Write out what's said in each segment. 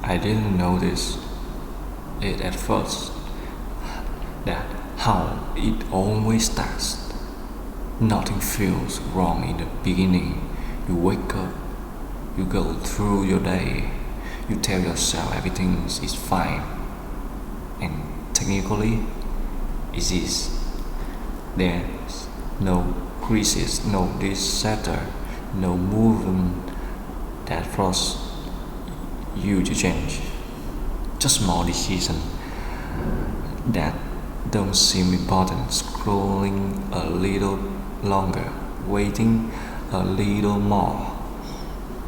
I didn't notice it at first, that how it always starts. Nothing feels wrong in the beginning. You wake up, you go through your day, you tell yourself everything is fine, and technically it is. There's no crisis, no disaster, no movement that forces you to change. Just small decisions that don't seem important, scrolling a little longer, waiting a little more,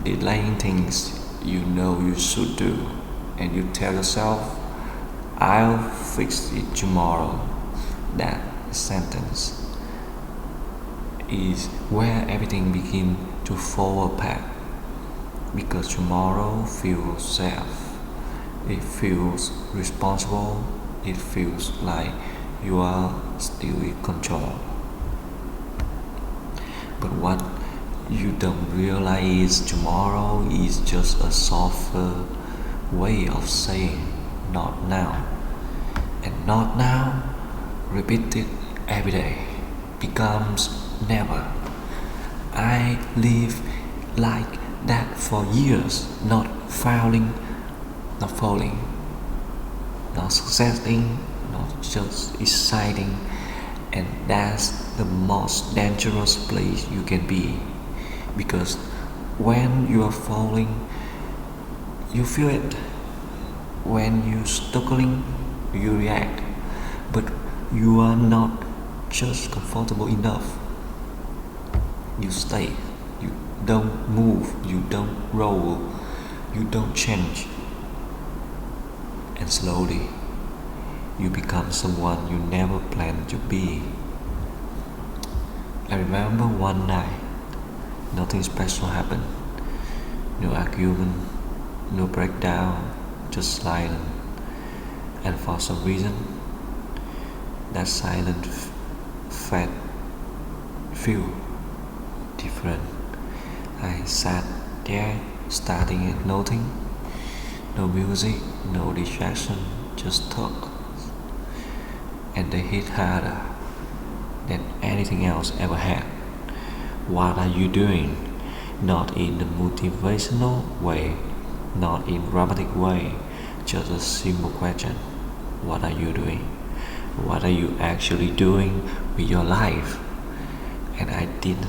delaying things you know you should do, and you tell yourself, I'll fix it tomorrow. That sentence is where everything begins to fall apart because tomorrow feels safe, it feels responsible, it feels like you are still in control. But what you don't realize is tomorrow is just a softer way of saying not now. And not now, repeated every day, becomes never. I lived like that for years, not failing, not falling, not succeeding, not just exciting, and that's the most dangerous place you can be because when you are falling, you feel it. When you're struggling, you react, but you are not just comfortable enough. You stay, you don't move, you don't roll, you don't change, and slowly you become someone you never planned to be. I remember one night, nothing special happened. No argument, no breakdown, just silence. And for some reason, that silence felt feel different. I sat there, starting at nothing, no music, no distraction, just talk. And they hit harder than anything else ever had. What are you doing? Not in the motivational way, not in dramatic way, just a simple question. What are you doing? What are you actually doing with your life? And I didn't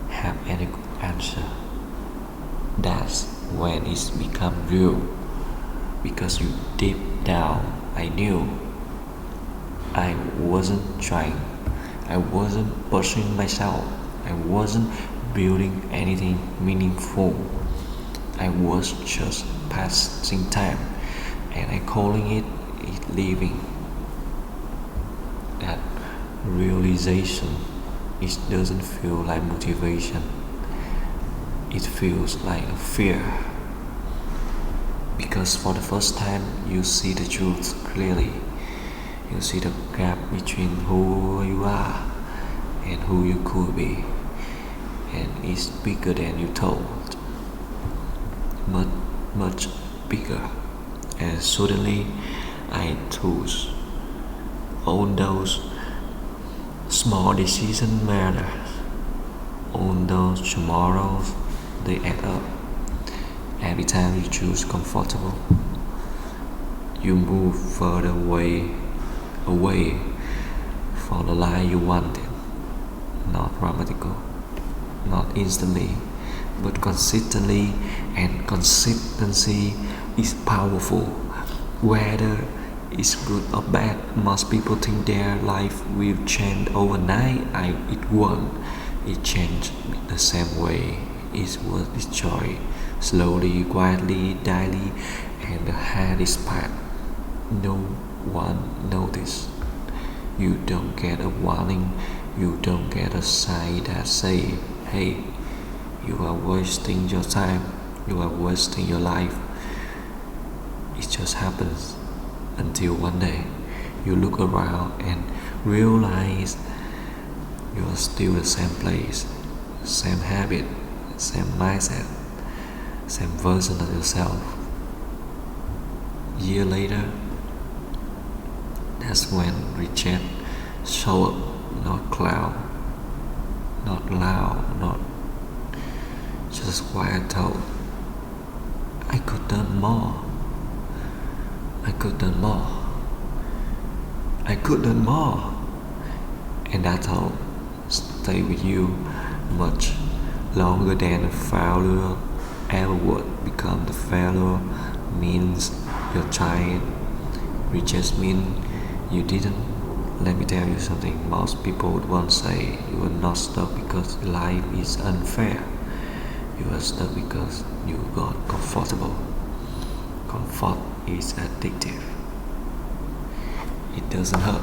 have any answer. That's when it's become real. Because you deep down I knew I wasn't trying. I wasn't pushing myself. I wasn't building anything meaningful. I was just passing time and I calling it living. That realization, it doesn't feel like motivation. It feels like a fear. Because for the first time you see the truth clearly. You see the gap between who you are and who you could be. And it's bigger than you thought. Much, much bigger. And suddenly I chose all those small decisions matter. All those tomorrows, they add up. Every time you choose comfortable, you move further away from the life you wanted. Not dramatical, not instantly, but consistently, and consistency is powerful. Whether it's good or bad, most people think their life will change overnight. It won't. It changed the same way. It was destroyed slowly, quietly, daily, and the hardest part, no one noticed. You don't get a warning, you don't get a sign that say, hey, you are wasting your time, you are wasting your life. It just happens until one day you look around and realize you are still the same place, same habit, same mindset, same version of yourself. Year later, that's when regret show up, not cloud, not loud, not just quiet thought. I could done more. I could done more. I could done more. And that thought stay with you much longer than a failure ever would. Become the failure means you're trying. Which just mean you didn't. Let me tell you something. Most people would once say you are not stuck because life is unfair. You are stuck because you got comfortable. Comfort is addictive. It doesn't hurt.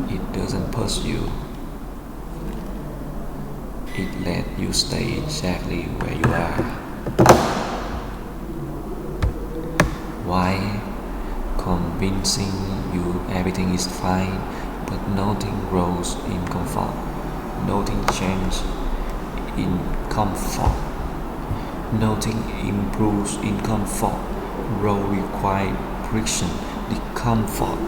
It doesn't push you. It lets you stay exactly where you are. Why convincing you everything is fine, but nothing grows in comfort, nothing changes in comfort, nothing improves in comfort. Growth requires friction, discomfort,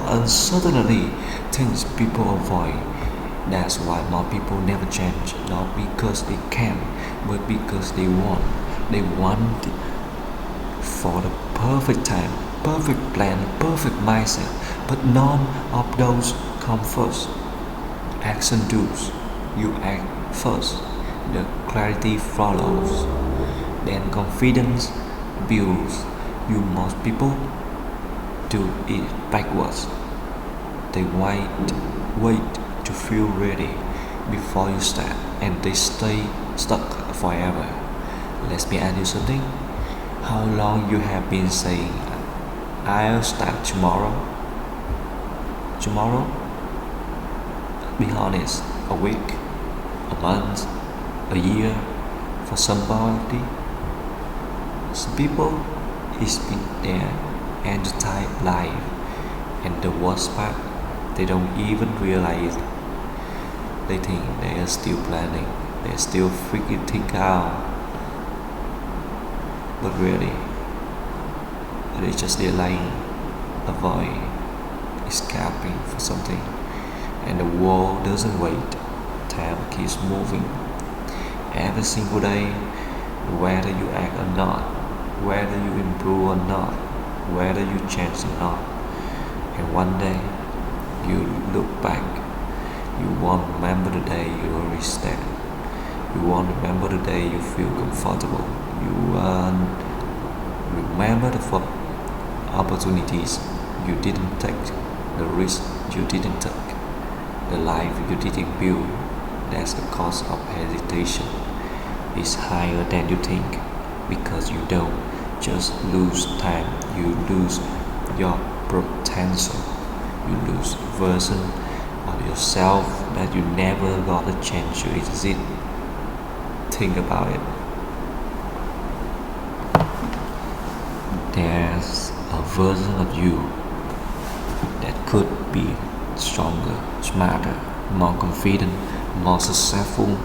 uncertainty, things people avoid. That's why more people never change, not because they can, but because they want. They want it for the perfect time, perfect plan, perfect mindset. But none of those come first. Action does. You act first. The clarity follows. Then confidence builds. You most people do it backwards. They wait to feel ready before you start, and they stay stuck forever. Let me ask you something. How long you have been saying, I'll start tomorrow? Tomorrow? Be honest. A week? A month? A year? For somebody? Some people, it's been their entire life. And the worst part, they don't even realize it. They think they are still planning. They're still freaking think out. But really, they just delaying, avoiding, escaping for something. And the world doesn't wait. Time keeps moving. Every single day, whether you act or not, whether you improve or not, whether you change or not. And one day, you look back, you won't remember the day you already stand. You won't remember the day you feel comfortable. You won't remember the opportunities you didn't take, the risk you didn't take, the life you didn't build. That's the cost of hesitation. It's higher than you think because you don't just lose time, you lose your potential. You lose version of yourself that you never got a chance to exist. Think about it. There's a version of you that could be stronger, smarter, more confident, more successful,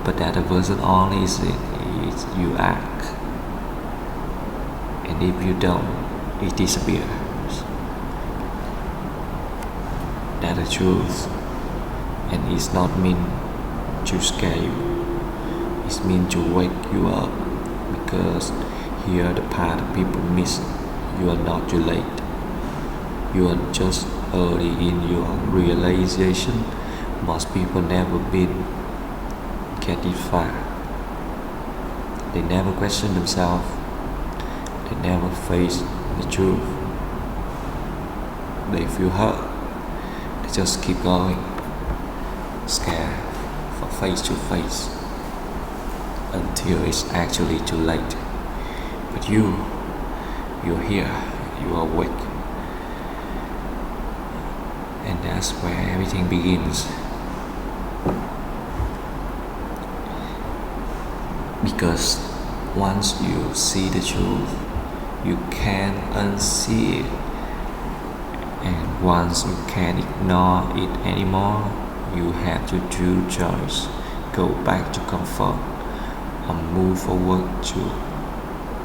but that version only is you act. And if you don't, it disappears. That's the truth. And it's not meant to scare you. It's meant to wake you up because here the part people miss. You are not too late. You are just early in your realization. Most people never been get it far. They never question themselves. They never face the truth. They feel hurt. They just keep going, scared for face to face until it's actually too late. But you're here, you are awake. And that's where everything begins. Because once you see the truth, you can't unsee it. And once you can't ignore it anymore, you have to do choice. Go back to comfort or move forward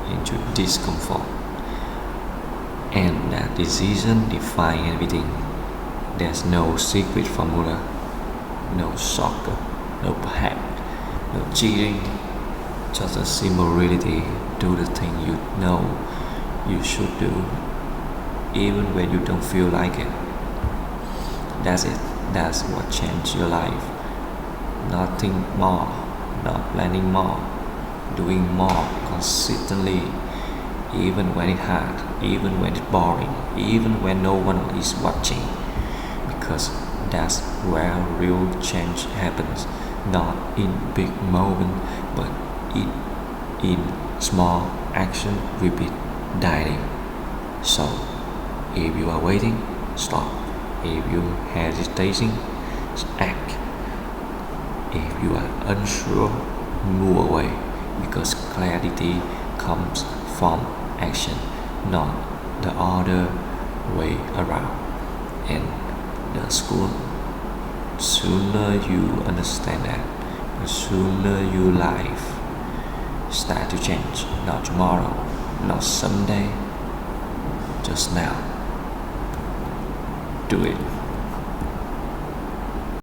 into discomfort. And that decision defines everything. There's no secret formula, no shortcut, no hack, no cheating, just a simple reality. Do the thing you know you should do, even when you don't feel like it. That's it. That's what changed your life. Nothing more, not planning more, doing more consistently, even when it's hard, even when it's boring, even when no one is watching. Because that's where real change happens, not in big moment, but in small action repeat daily. So, if you are waiting, stop. If you hesitating, act. If you are unsure, move away, because clarity comes from action, not the other way around. And the school, sooner you understand that, the sooner your life start to change. Not tomorrow, not someday, just now. Do it.